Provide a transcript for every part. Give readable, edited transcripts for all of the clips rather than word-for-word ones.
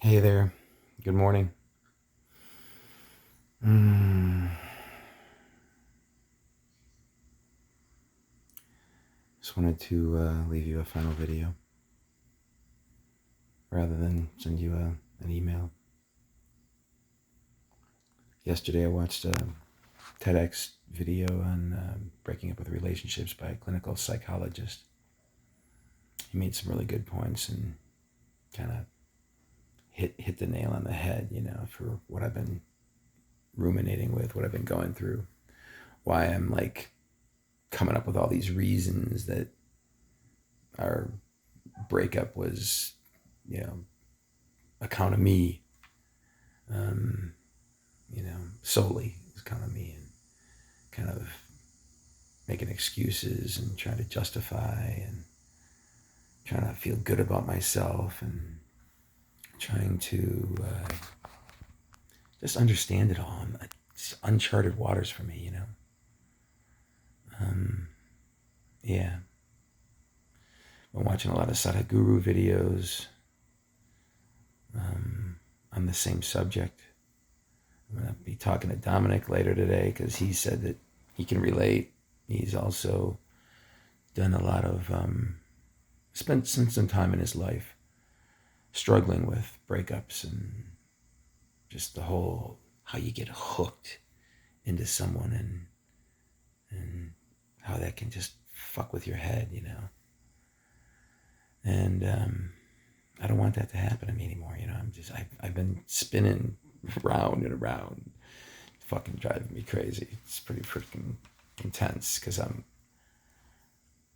Hey there. Good morning. Mm, just wanted to leave you a final video rather than send you an email. Yesterday I watched a TEDx video on breaking up with relationships by a clinical psychologist. He made some really good points and kind of hit the nail on the head, for what I've been ruminating with, what I've been going through, why I'm like coming up with all these reasons that our breakup was, account of me, um, solely account of me, and kind of making excuses and trying to justify and trying to feel good about myself and trying to just understand it all. It's uncharted waters for me. Yeah. Been watching a lot of Sadhguru videos on the same subject. I'm going to be talking to Dominic later today because he said that he can relate. He's also done a lot of, spent some time in his life struggling with breakups and just the whole, how you get hooked into someone and how that can just fuck with your head. And I don't want that to happen to me anymore. I've been spinning round and around, fucking driving me crazy. It's pretty freaking intense because I'm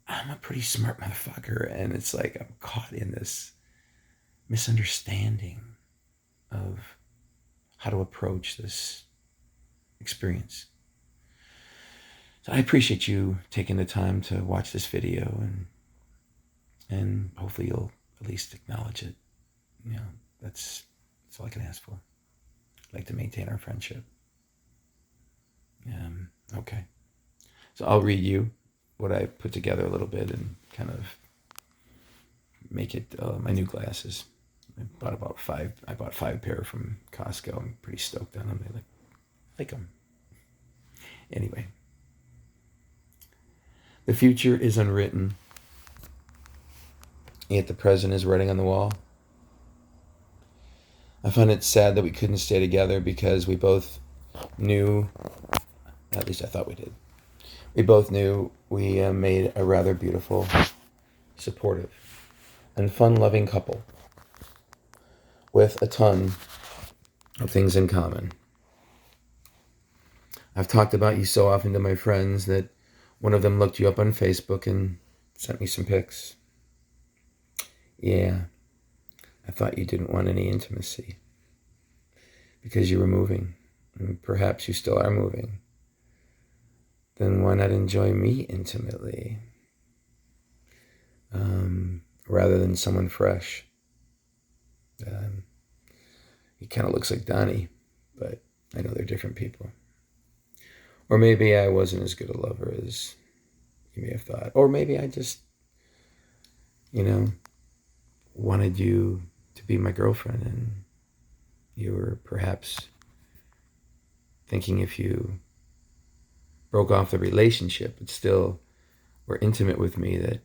a pretty smart motherfucker, and it's like I'm caught in this misunderstanding of how to approach this experience. So I appreciate you taking the time to watch this video, and hopefully you'll at least acknowledge it. That's all I can ask for. I'd like to maintain our friendship. Okay. So I'll read you what I put together a little bit and kind of make it my new glasses. I bought five pair from Costco. I'm pretty stoked on them. They like them. Anyway, the future is unwritten, yet the present is writing on the wall. I find it sad that we couldn't stay together because we both knew, at least I thought we did, we both knew we made a rather beautiful, supportive, and fun-loving couple with a ton of things in common. I've talked about you so often to my friends that one of them looked you up on Facebook and sent me some pics. Yeah, I thought you didn't want any intimacy because you were moving, and perhaps you still are moving. Then why not enjoy me intimately rather than someone fresh? He kind of looks like Donnie, but I know they're different people. Or maybe I wasn't as good a lover as you may have thought. Or maybe I just, wanted you to be my girlfriend, and you were perhaps thinking if you broke off the relationship but still were intimate with me that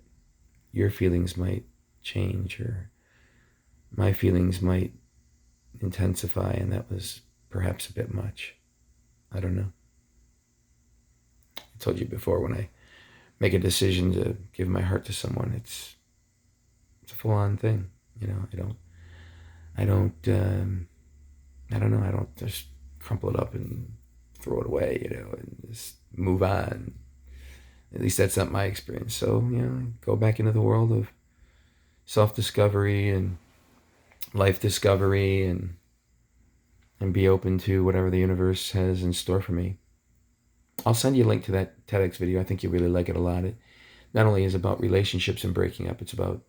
your feelings might change or my feelings might intensify, and that was perhaps a bit much. I don't know. I told you before, when I make a decision to give my heart to someone, it's a full-on thing. I don't I don't know. I don't just crumple it up and throw it away, and just move on. At least that's not my experience. So, go back into the world of self-discovery and life discovery, and be open to whatever the universe has in store for me. I'll send you a link to that TEDx video. I think you'll really like it a lot. It not only is about relationships and breaking up, it's about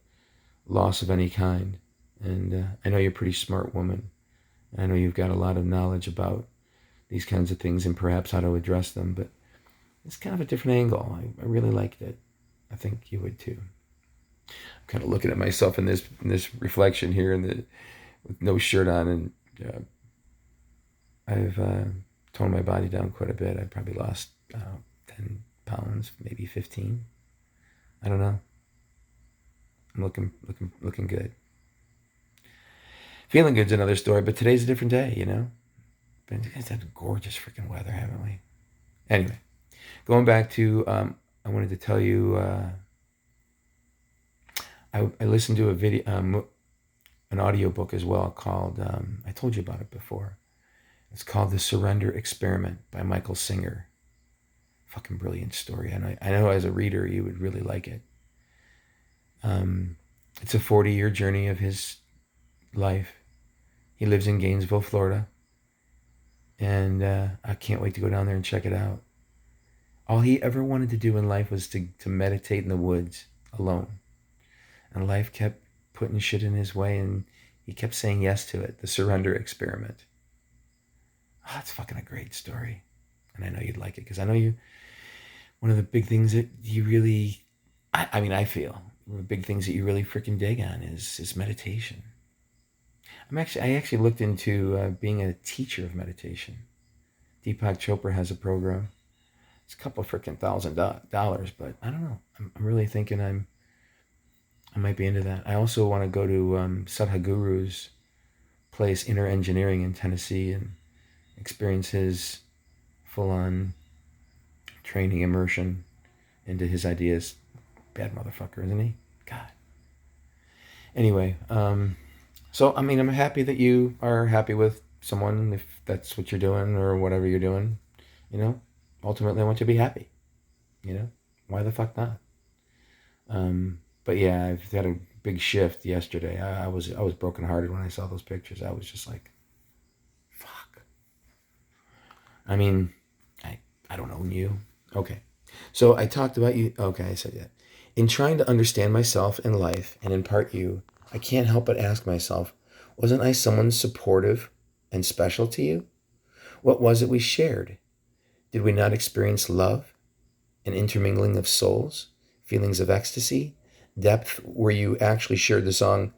loss of any kind. And I know you're a pretty smart woman. I know you've got a lot of knowledge about these kinds of things and perhaps how to address them, but it's kind of a different angle. I really liked it. I think you would too. I'm kind of looking at myself in this reflection here in the with no shirt on, and I've toned my body down quite a bit. I probably lost 10 pounds, maybe 15. I don't know. I'm looking good. Feeling good's another story, but today's a different day, you know? But you guys had gorgeous freaking weather, haven't we? Anyway, going back to, I wanted to tell you, I listened to a video, an audiobook as well called, I told you about it before. It's called The Surrender Experiment by Michael Singer. Fucking brilliant story. And I know as a reader, you would really like it. It's a 40-year journey of his life. He lives in Gainesville, Florida. And I can't wait to go down there and check it out. All he ever wanted to do in life was to meditate in the woods alone. And life kept putting shit in his way, and he kept saying yes to it. The Surrender Experiment. Oh, it's fucking a great story. And I know you'd like it, because I know you, one of the big things that you really, I feel, one of the big things that you really freaking dig on is meditation. I actually looked into being a teacher of meditation. Deepak Chopra has a program. It's a couple freaking $1,000, but I don't know. I'm really thinking I might be into that. I also want to go to Sadhguru's place, Inner Engineering in Tennessee, and experience his full-on training immersion into his ideas. Bad motherfucker, isn't he? God. Anyway, so I'm happy that you are happy with someone, if that's what you're doing or whatever you're doing. You know, ultimately I want you to be happy. You know, why the fuck not? But yeah, I've had a big shift yesterday. I was brokenhearted when I saw those pictures. I was just like, fuck. I mean, I don't own you. Okay. So I talked about you. Okay, I said that. In trying to understand myself and life, and in part you, I can't help but ask myself, wasn't I someone supportive and special to you? What was it we shared? Did we not experience love, an intermingling of souls, feelings of ecstasy, depth where you actually shared the song,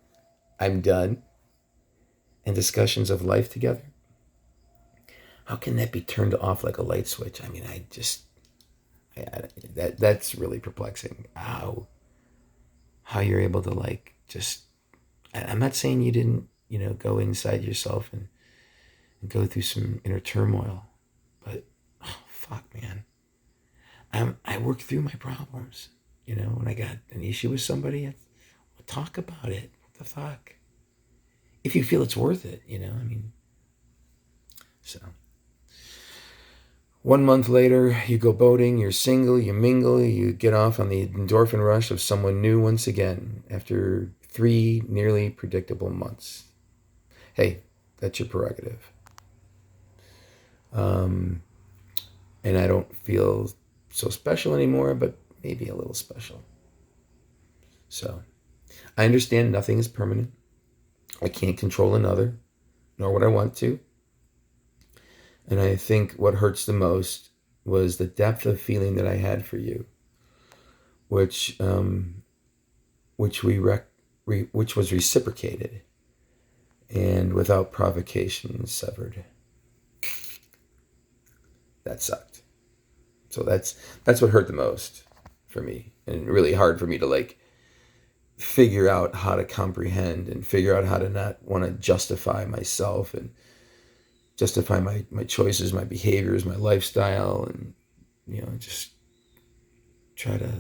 I'm Done, and discussions of life together? How can that be turned off like a light switch? I mean, that's really perplexing. How you're able to just, I'm not saying you didn't, go inside yourself and go through some inner turmoil, but oh, fuck, man. I work through my problems. When I got an issue with somebody, I'll talk about it. What the fuck? If you feel it's worth it, so. 1 month later, you go boating, you're single, you mingle, you get off on the endorphin rush of someone new once again after 3 nearly predictable months. Hey, that's your prerogative. And I don't feel so special anymore, but maybe a little special. So, I understand nothing is permanent. I can't control another, nor would I want to. And I think what hurts the most was the depth of feeling that I had for you, which was reciprocated and without provocation severed. That sucked. So that's what hurt the most for me, and really hard for me to figure out how to comprehend and figure out how to not want to justify myself and justify my choices, my behaviors, my lifestyle, and just try to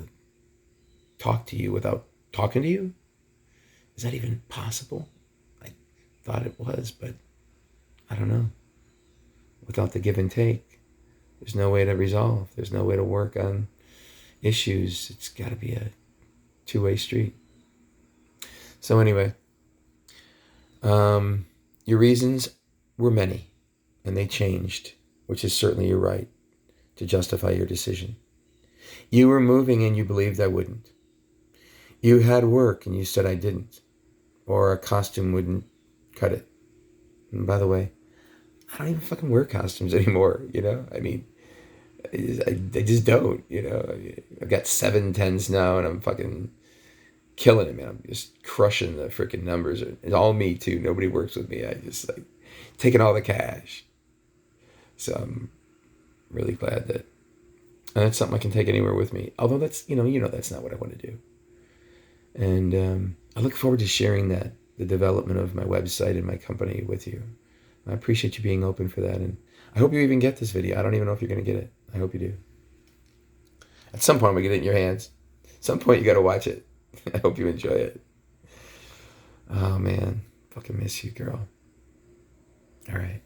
talk to you without talking to you. Is that even possible? I thought it was, but I don't know. Without the give and take, there's no way to resolve. There's no way to work on issues. It's got to be a two-way street. So anyway, your reasons were many, and they changed, which is certainly your right to justify your decision. You were moving and you believed I wouldn't. You had work and you said I didn't, or a costume wouldn't cut it. And by the way, I don't even fucking wear costumes anymore, I mean, I just don't, I've got 7 10s now, and I'm fucking killing it, man. I'm just crushing the freaking numbers. It's all me too. Nobody works with me. I just like taking all the cash. So I'm really glad that, and that's something I can take anywhere with me. Although that's that's not what I want to do. And I look forward to sharing the development of my website and my company with you. I appreciate you being open for that, and I hope you even get this video. I don't even know if you're going to get it. I hope you do. At some point, we get it in your hands. At some point, you got to watch it. I hope you enjoy it. Oh man, fucking miss you, girl. All right.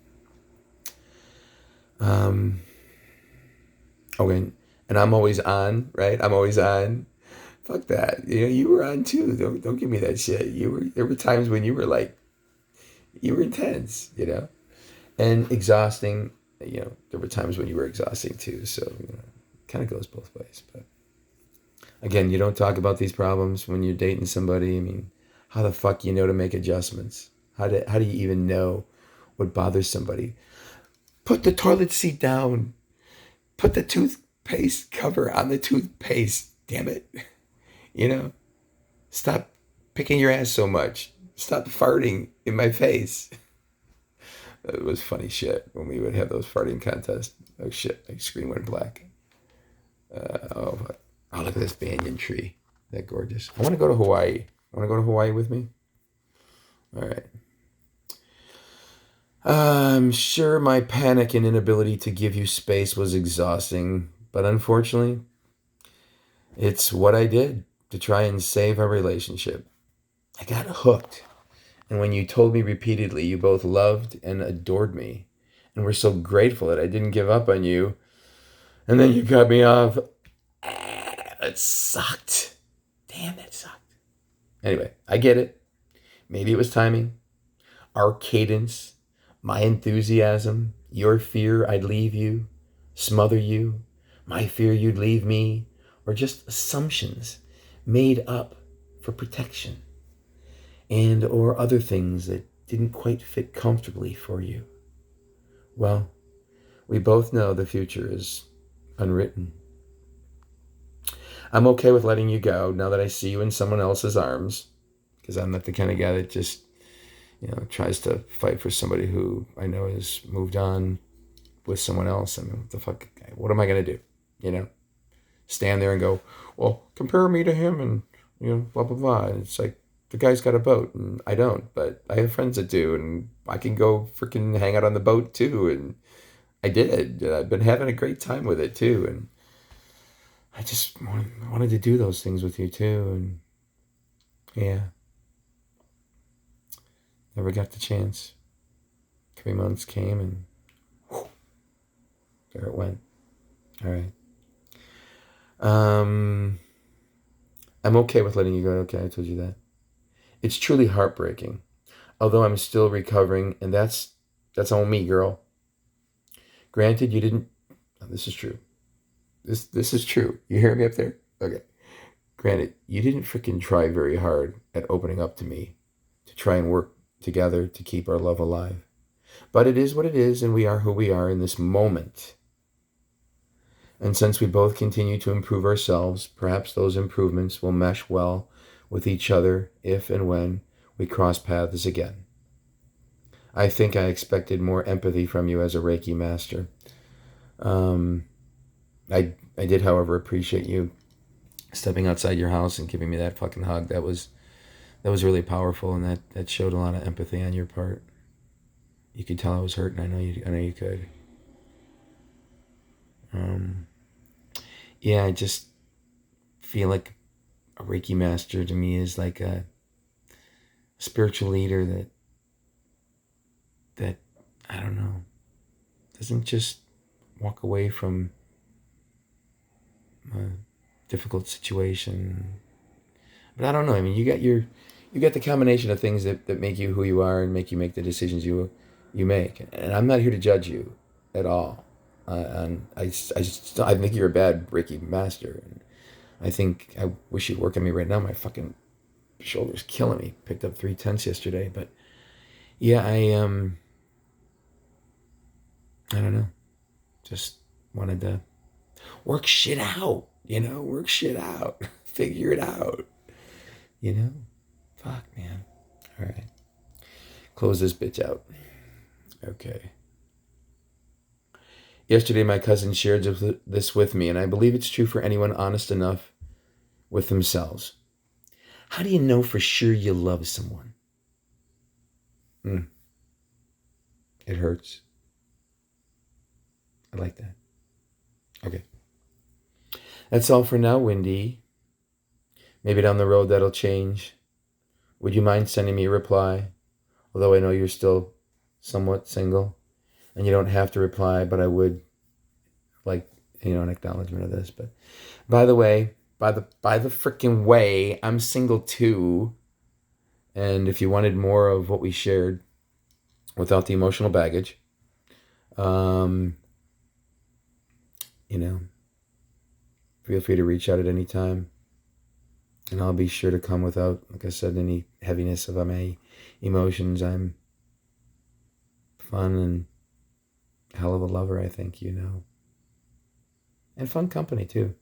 Okay, and I'm always on, right? I'm always on. Fuck that. You were on too. Don't give me that shit. There were times when you were like, you were intense, and exhausting. There were times when you were exhausting too. So, kind of goes both ways. But again, you don't talk about these problems when you're dating somebody. I mean, how the fuck you know to make adjustments? How do you even know what bothers somebody? Put the toilet seat down. Put the toothpaste cover on the toothpaste. Damn it. Stop picking your ass so much. Stop farting in my face. It was funny shit when we would have those farting contests. Oh shit, my screen went black. Oh, look at this banyan tree. That gorgeous. I want to go to Hawaii. Want to go to Hawaii with me? All right. I'm sure my panic and inability to give you space was exhausting, but unfortunately, it's what I did to try and save our relationship. I got hooked. And when you told me repeatedly you both loved and adored me and were so grateful that I didn't give up on you, and then you cut me off, it sucked. Damn, that sucked. Anyway, I get it. Maybe it was timing, our cadence, my enthusiasm, your fear I'd leave you, smother you, my fear you'd leave me, or just assumptions made up for protection, and or other things that didn't quite fit comfortably for you. Well, we both know the future is unwritten. I'm okay with letting you go now that I see you in someone else's arms, because I'm not the kind of guy that just, tries to fight for somebody who I know has moved on with someone else. I mean, what the fuck? What am I going to do? Stand there and go, well, compare me to him and, blah, blah, blah. And it's like, the guy's got a boat and I don't, but I have friends that do, and I can go freaking hang out on the boat too. And I did. I've been having a great time with it too. And I just wanted to do those things with you too. And yeah, never got the chance. 3 months came and whew, there it went. All right. I'm okay with letting you go. Okay, I told you that. It's truly heartbreaking, although I'm still recovering, and that's on me, girl. Granted, you didn't. Oh, this is true. This is true. You hear me up there? Okay. Granted, you didn't freaking try very hard at opening up to me, to try and work together to keep our love alive. But it is what it is, and we are who we are in this moment. And since we both continue to improve ourselves, perhaps those improvements will mesh well with each other if and when we cross paths again. I think I expected more empathy from you as a Reiki master. I did, however, appreciate you stepping outside your house and giving me that fucking hug. That was really powerful, and that showed a lot of empathy on your part. You could tell I was hurt, and I know you could. Yeah, I just feel like a Reiki master to me is like a spiritual leader that I don't know, doesn't just walk away from a difficult situation. But I don't know. I mean, you got the combination of things that make you who you are and make you make the decisions you make. And I'm not here to judge you at all. And I think you're a bad Reiki master. And I wish you'd work on me right now. My fucking shoulder's killing me. Picked up 3 tenths yesterday. But yeah, I don't know. Just wanted to work shit out. Work shit out. Figure it out. You know? Fuck, man. All right. Close this bitch out. Okay. Yesterday, my cousin shared this with me, and I believe it's true for anyone honest enough with themselves. How do you know for sure you love someone? It hurts. I like that. Okay. That's all for now, Wendy. Maybe down the road that'll change. Would you mind sending me a reply? Although I know you're still somewhat single, and you don't have to reply, but I would like, an acknowledgement of this. But by the way, by the freaking way, I'm single too. And if you wanted more of what we shared without the emotional baggage, um, you know, feel free to reach out at any time. And I'll be sure to come without, like I said, any heaviness of my emotions. I'm fun and a hell of a lover, I think, and fun company too.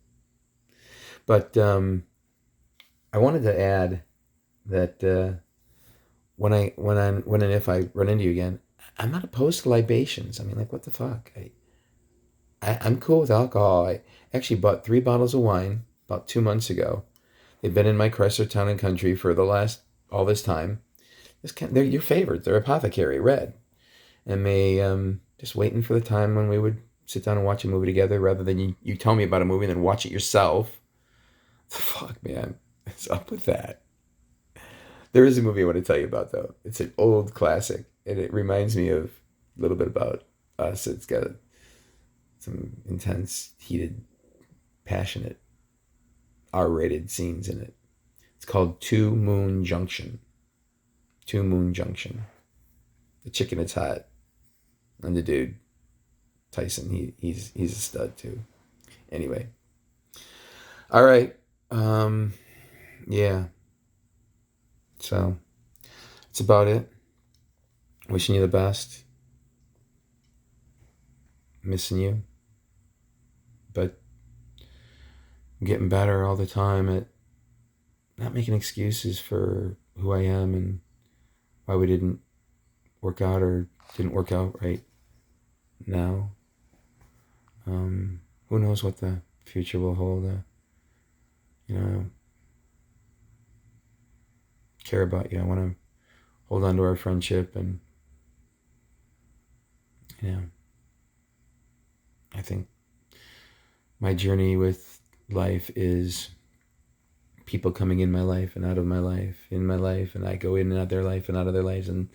But I wanted to add that when and if I run into you again, I'm not opposed to libations. I mean, like, what the fuck? I'm cool with alcohol. I actually bought 3 bottles of wine about 2 months ago. They've been in my Chrysler Town and Country for the last all this time. They're your favorites. They're Apothecary Red, and they just waiting for the time when we would sit down and watch a movie together, rather than you tell me about a movie and then watch it yourself. Fuck, man, what's up with that? There is a movie I want to tell you about, though. It's an old classic, and it reminds me of a little bit about us. It's got some intense, heated, passionate, R-rated scenes in it. It's called Two Moon Junction. Two Moon Junction. The chicken is hot, and the dude Tyson, he's a stud too. Anyway, all right, yeah. So that's about it. Wishing you the best. Missing you, but I'm getting better all the time at not making excuses for who I am and why we didn't work out or didn't work out right now. Who knows what the future will hold? Care about you. I want to hold on to our friendship, and I think my journey with life is people coming in my life and out of my life, in my life, and I go in and out of their life and out of their lives, and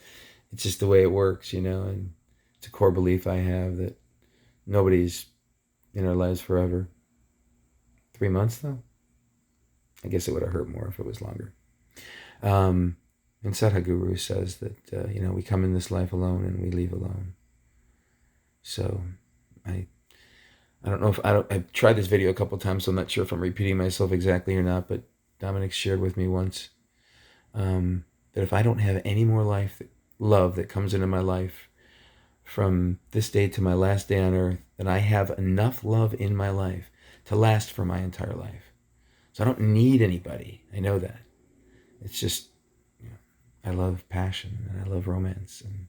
it's just the way it works, and it's a core belief I have that nobody's in our lives forever. 3 months, though? I guess it would have hurt more if it was longer. And Sadhguru says that, we come in this life alone and we leave alone. So I don't know if I've tried this video a couple times, so I'm not sure if I'm repeating myself exactly or not, but Dominic shared with me once that if I don't have any more love that comes into my life from this day to my last day on earth, then I have enough love in my life to last for my entire life. So I don't need anybody. I know that. It's just, I love passion, and I love romance, and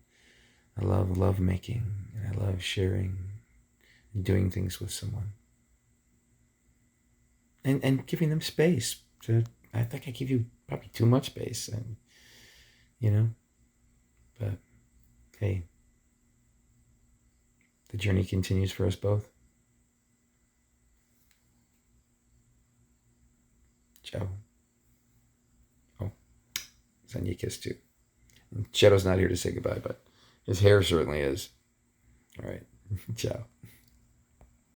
I love lovemaking, and I love sharing and doing things with someone. And giving them space. I think I give you probably too much space, and but hey, the journey continues for us both. Ciao. Oh, send you a kiss too. And Shadow's not here to say goodbye, but his hair certainly is. All right. Ciao.